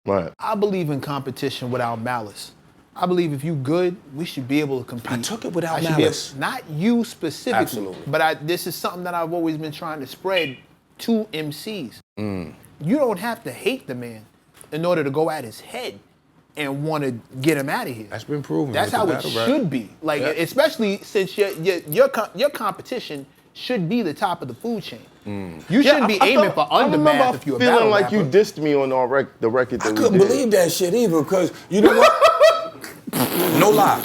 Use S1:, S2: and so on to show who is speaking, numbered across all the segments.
S1: Right.
S2: I believe in competition without malice. I believe if you good, we should be able to compete.
S3: I took it without malice.
S2: Not you specifically.
S3: Absolutely.
S2: But this is something that I've always been trying to spread to MCs. You don't have to hate the man in order to go at his head and want to get him out of here.
S3: That's been proven.
S2: That's how it should be. Like, especially since your competition should be the top of the food chain. You shouldn't be aiming for undermath if you're a battle
S1: feeling like
S2: rapper.
S1: you dissed me on the record that
S3: I
S1: we
S3: couldn't
S1: did.
S3: believe that shit either, because you know what? No lie.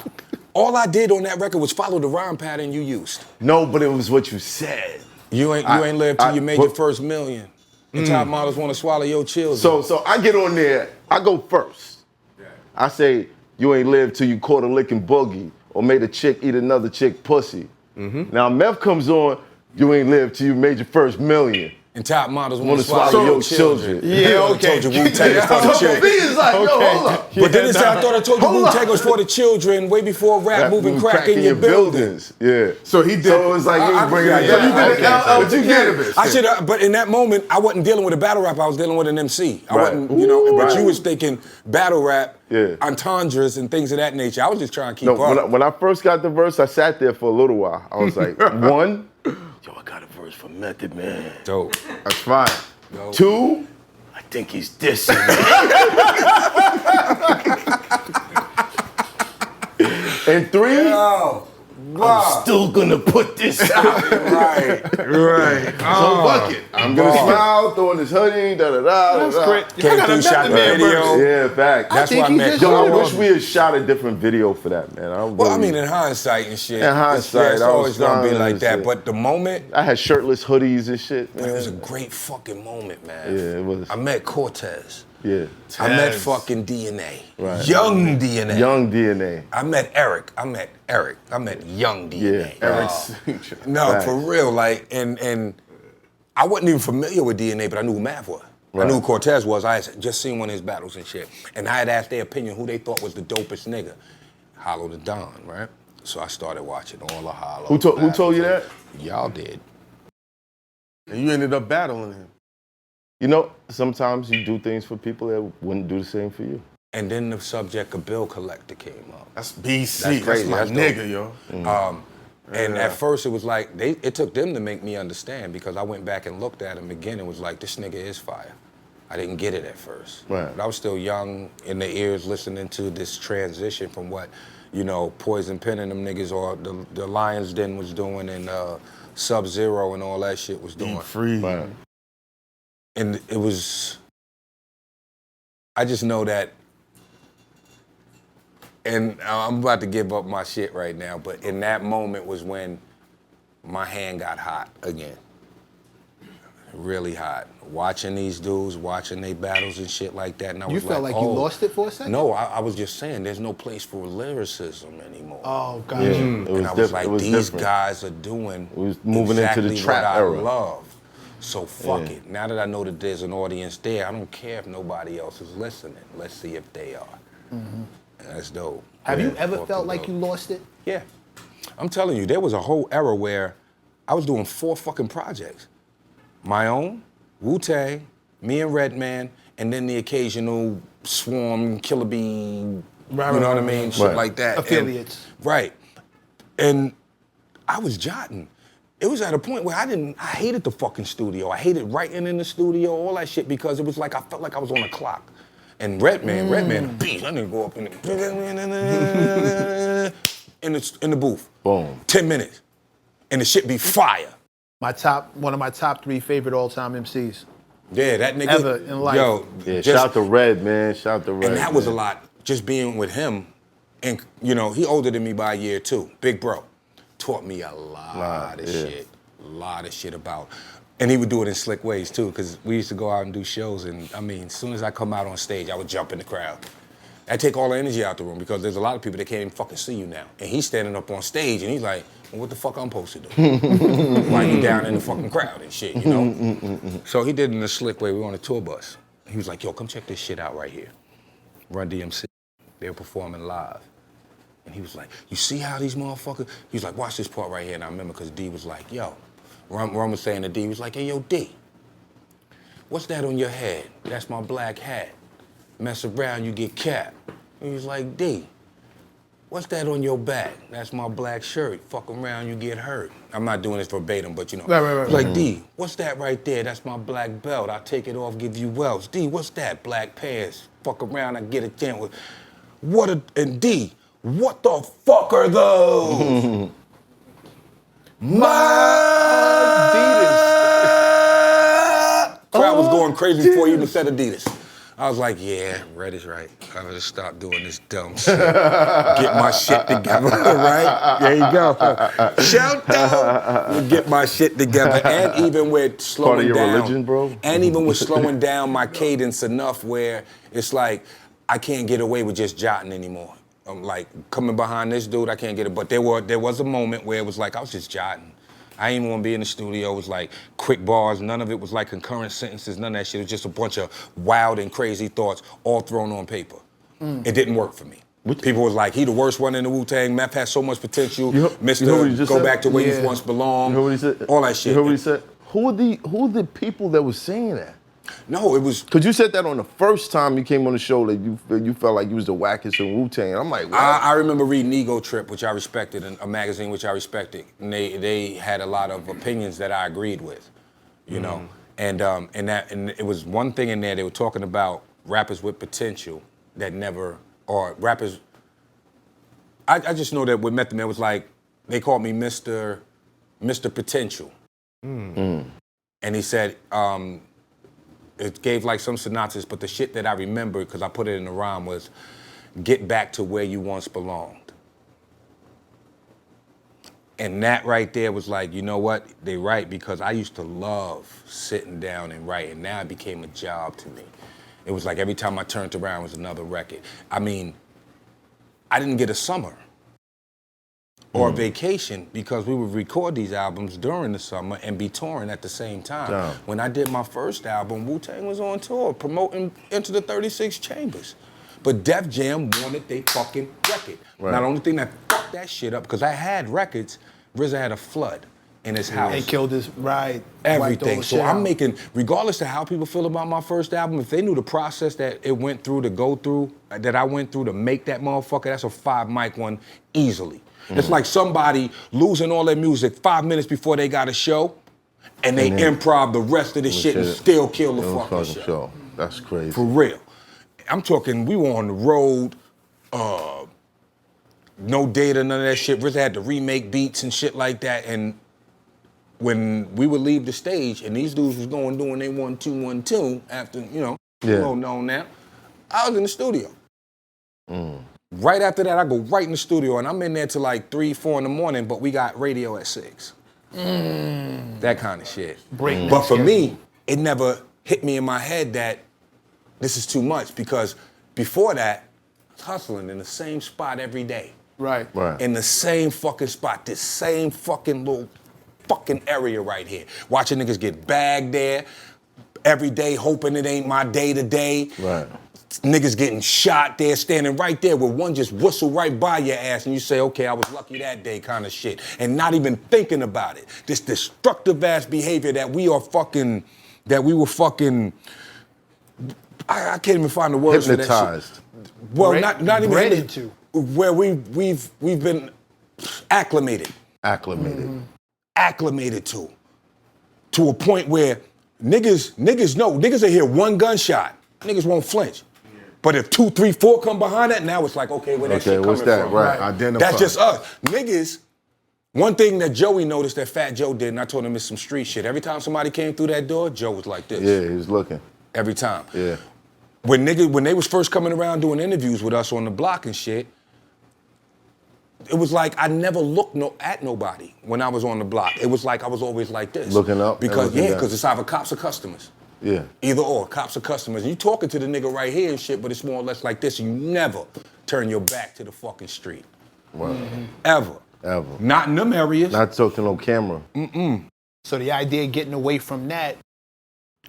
S3: All I did on that record was follow the rhyme pattern you used.
S1: No, but it was what you said.
S3: You ain't lived till you made your first million. And top models want to swallow your children.
S1: So I get on there, I go first. I say, you ain't lived till you caught a licking boogie or made a chick eat another chick pussy. Now Meth comes on, you ain't lived till you made your first million.
S3: And top models
S1: Want to swallow your children.
S2: Yeah, okay.
S3: I told you Wu-Tang was for the children.
S1: B is like, yo, hold up.
S3: But then I thought I told you Wu-Tang was for the children way before rap moving crack in your buildings.
S1: Yeah.
S4: So he did.
S1: So it was like, he bringing it
S4: So you did
S1: back.
S4: an LL cannabis.
S3: I should have, but in that moment, I wasn't dealing with a battle rap. I was dealing with an MC. I
S1: Right.
S3: wasn't, you know. But
S1: Right.
S3: you was thinking battle rap,
S1: Yeah.
S3: entendres, and things of that nature. I was just trying to keep
S1: No,
S3: up.
S1: when I first got the verse, I sat there for a little while. I was like, one, yo, I got a verse for Method Man.
S3: Dope.
S4: That's fine.
S3: Dope.
S1: Two, I think he's dissing me. And three,
S3: Oh,
S1: I'm still gonna put this out.
S3: right.
S4: Right.
S1: So fuck it. I'm gonna smile, throwing this hoodie, da-da-da.
S2: That's great.
S3: Came through, shot the video.
S1: Yeah, fact.
S3: That's
S2: think
S3: why I
S2: he
S3: met.
S2: just
S1: Yo, I
S2: showed
S1: wish we had shot a different video for that, man.
S3: Well, I mean, in hindsight and shit.
S1: In hindsight,
S3: it's
S1: I was
S3: always gonna be
S1: trying
S3: like
S1: and
S3: that.
S1: shit.
S3: But the moment,
S1: I had shirtless hoodies and shit,
S3: it was a
S1: man.
S3: great fucking moment, man.
S1: Yeah, it was.
S3: I met Cortez.
S1: Yeah.
S3: I met
S4: Tez.
S3: fucking DNA.
S1: Right.
S3: Young DNA.
S1: Young DNA.
S3: I met Eric. I met young DNA.
S1: Yeah, Eric's.
S3: No,
S1: Right.
S3: for real. Like, and I wasn't even familiar with DNA, but I knew who Math was. I
S1: Right.
S3: knew who Cortez was. I had just seen one of his battles and shit. And I had asked their opinion who they thought was the dopest nigga. Hollow the Don, right? So I started watching all the Hollow.
S1: Who told you that?
S3: Y'all did.
S4: And you ended up battling him.
S1: You know, sometimes you do things for people that wouldn't do the same for you.
S3: And then the subject of bill collector came up.
S4: That's BC.
S3: That's crazy.
S4: That's my
S3: That's
S4: nigga, yo.
S3: And at first it was like, it took them to make me understand, because I went back and looked at him again and was like, this nigga is fire. I didn't get it at first.
S1: Right.
S3: But I was still young in the ears listening to this transition from what, you know, Poison Pen and them niggas or the Lions Den was doing and Sub-Zero and all that shit was doing.
S4: Free.
S1: Right.
S3: And it was, I just know that, and I'm about to give up my shit right now, but in that moment was when my hand got hot again. Really hot. Watching these dudes, watching their battles and shit like that, and I was
S2: You felt like you
S3: oh.
S2: lost it for a second?
S3: No, I was just saying there's no place for lyricism anymore.
S2: Oh, God.
S1: Yeah,
S3: And I was like, these
S1: different.
S3: guys are doing
S1: It was moving into the
S3: exactly
S1: trap
S3: what
S1: era.
S3: I love. So fuck
S1: Yeah.
S3: it. Now that I know that there's an audience there, I don't care if nobody else is listening. Let's see if they are. That's dope.
S2: Have you ever
S3: Fucking
S2: felt like
S3: dope.
S2: you lost it?
S3: Yeah. I'm telling you, there was a whole era where I was doing 4 fucking projects. My own, Wu-Tang, me and Redman, and then the occasional Swarm, Killer Bee, you know what I mean? Shit
S1: Right.
S3: like that.
S2: Affiliates.
S3: Right. And I was jotting. It was at a point where I hated the fucking studio. I hated writing in the studio, all that shit, because it was like I felt like I was on a clock. And Redman, a beast. I didn't go up in the booth.
S1: Boom.
S3: 10 minutes. And the shit be fire.
S2: One of my top 3 favorite all-time MCs.
S3: Yeah, that nigga.
S2: Ever in life.
S3: Yo,
S1: Yeah,
S3: just-
S1: shout out to Red, man. Shout out to Red.
S3: and that was a
S1: man.
S3: lot, just being with him. And, you know, he older than me by a year, too. Big bro. Taught me a lot of shit. A lot of shit about. And he would do it in slick ways, too, because we used to go out and do shows. And, I mean, as soon as I come out on stage, I would jump in the crowd. I take all the energy out the room, because there's a lot of people that can't even fucking see you now. And he's standing up on stage, and he's like, well, what the fuck I'm supposed to do? Why you down in the fucking crowd and shit, you know? So he did it in a slick way. We were on a tour bus. He was like, yo, come check this shit out right here. Run DMC. They were performing live. And he was like, you see how these motherfuckers? He was like, watch this part right here. And I remember because D was like, yo. Ron was saying to D, he was like, hey, yo, D, what's that on your head? That's my black hat. Mess around, you get capped. He was like, D, what's that on your back? That's my black shirt. Fuck around, you get hurt. I'm not doing this verbatim, but you know.
S2: Right.
S3: Like, D, what's that right there? That's my black belt. I take it off, give you welts. D, what's that? Black pants. Fuck around, I get a chance with. And D, what the fuck are those? My Adidas. Crowd was going crazy before he even said Adidas. I was like, yeah, Red is right. I gotta stop doing this dumb shit. Get my shit together, right? There you go. Shouldve. Get my shit together. And even with slowing
S1: Part of your
S3: down.
S1: religion, bro?
S3: And even with slowing down my cadence enough where it's like, I can't get away with just jotting anymore. I'm like, coming behind this dude, I can't get it. But there was a moment where it was like, I was just jotting. I didn't even want to be in the studio. It was like quick bars. None of it was like concurrent sentences. None of that shit. It was just a bunch of wild and crazy thoughts all thrown on paper. It didn't work for me. People was like, he the worst one in the Wu-Tang. Meth has so much potential. Mr. Go back to where you once belonged.
S1: You heard what he said?
S3: All that shit.
S1: You heard what he said? Who are the people that was saying that?
S3: No, it was.
S1: Because you said that on the first time you came on the show that you felt like you was the wackest in Wu-Tang. I'm like, what?
S3: I remember reading Ego Trip, which I respected, and a magazine which I respected. And they had a lot of opinions that I agreed with, you know. And it was one thing in there, they were talking about rappers with potential that never, or rappers, I just know that with Meth, it was like, they called me Mr. Potential. And he said, it gave like some synopsis, but the shit that I remember, because I put it in the rhyme, was get back to where you once belonged. And that right there was like, you know what? They right, because I used to love sitting down and writing. Now it became a job to me. It was like every time I turned around was another record. I mean, I didn't get a summer or a vacation because we would record these albums during the summer and be touring at the same time.
S1: Yeah.
S3: When I did my first album, Wu-Tang was on tour promoting Into the 36 Chambers. But Def Jam wanted their fucking record.
S1: Right.
S3: Now the only thing that fucked that shit up, because I had records, RZA had a flood in his house.
S2: And killed his ride.
S3: Everything. So I'm making, regardless of how people feel about my first album, if they knew the process that it went through to go through, that I went through to make that motherfucker, that's a 5 mic one easily. It's like somebody losing all their music 5 minutes before they got a show, and they improv the rest of the shit and still kill the fucking show.
S1: That's crazy.
S3: For real. I'm talking, we were on the road, no data, none of that shit. RZA had to remake beats and shit like that, and when we would leave the stage and these dudes was doing they 1 2 1 2 after, you know, well known now, I was in the studio. Right after that, I go right in the studio, and I'm in there till like 3, 4 in the morning, but we got radio at 6. That kind of shit. But for me, it never hit me in my head that this is too much, because before that, I was hustling in the same spot every day.
S2: Right.
S3: In the same fucking spot, this same fucking little fucking area right here. Watching niggas get bagged there every day, hoping it ain't my day to day.
S1: Right.
S3: Niggas getting shot there, standing right there with one just whistle right by your ass, and you say, okay, I was lucky that day kind of shit, and not even thinking about it. This destructive ass behavior that we were fucking, I can't even find the words
S1: Hypnotized.
S3: for that shit. Well, not even
S2: bred into.
S3: Where we've been acclimated. Acclimated to a point where niggas will hear one gunshot, niggas won't flinch. But if 2, 3, 4 come behind that, now it's like, okay, where that shit coming
S1: what's that?
S3: from?
S1: Right. Identify.
S3: That's just us. Niggas, one thing that Joey noticed that Fat Joe did, and I told him it's some street shit. Every time somebody came through that door, Joe was like this.
S1: Yeah, he was looking.
S3: Every time.
S1: Yeah.
S3: When they was first coming around doing interviews with us on the block and shit, it was like I never looked at nobody when I was on the block. It was like I was always like this.
S1: Looking up?
S3: Because it's either cops or customers.
S1: Yeah.
S3: Either or, cops or customers. You talking to the nigga right here and shit, but it's more or less like this. You never turn your back to the fucking street.
S1: Wow.
S3: Ever. Not in them areas.
S1: Not talking on camera.
S2: So the idea of getting away from that,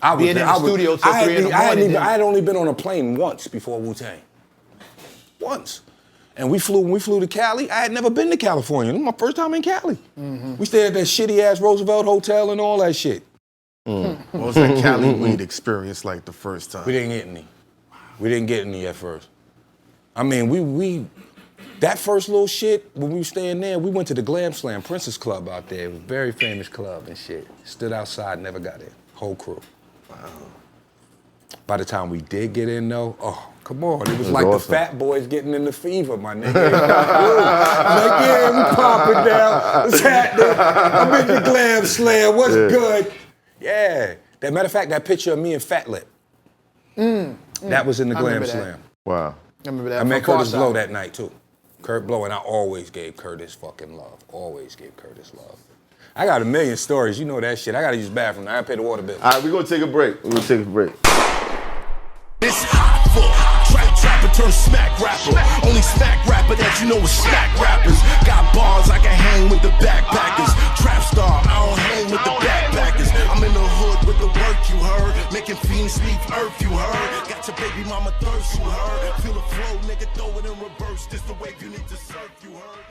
S3: I was
S2: being in the studio till 3 in the morning.
S3: I had only been on a plane once before Wu-Tang. Once. And when we flew to Cali, I had never been to California. This was my first time in Cali. We stayed at that shitty ass Roosevelt Hotel and all that shit.
S4: What was that Cali weed experience like the first time?
S3: We didn't get any. We didn't get any at first. I mean, we that first little shit, when we were staying there, we went to the Glam Slam Princess Club out there. It was a very famous club and shit. Stood outside, never got in. Whole crew. Wow. By the time we did get in though, oh, come on. It was like awesome. The fat boys getting in the fever, my nigga. Like, yeah, we popping down. What's happening? I'm in the Glam Slam, what's good? Yeah. That matter of fact, that picture of me and Fat Lip. That was in the Glam Slam.
S1: Wow.
S2: I remember that.
S3: I met Curtis Blow that night too. Kurt Blow, and I always gave Curtis fucking love. Always gave Curtis love. I got a million stories, you know that shit. I gotta use the bathroom now. I gotta pay the water bill.
S1: All right, we're gonna take a break.
S5: This Hoffa, trapper turned smack rapper. Only smack rapper that you know is smack rappers. Got bars, I can hang with the backpackers. Trap star, I don't hang with the backpackers. I'm in the hood with the work, you heard. Making fiends leave earth, you heard. Got your baby mama thirst, you heard. Feel the flow, nigga, throw it in reverse. This the wave you need to surf, you heard.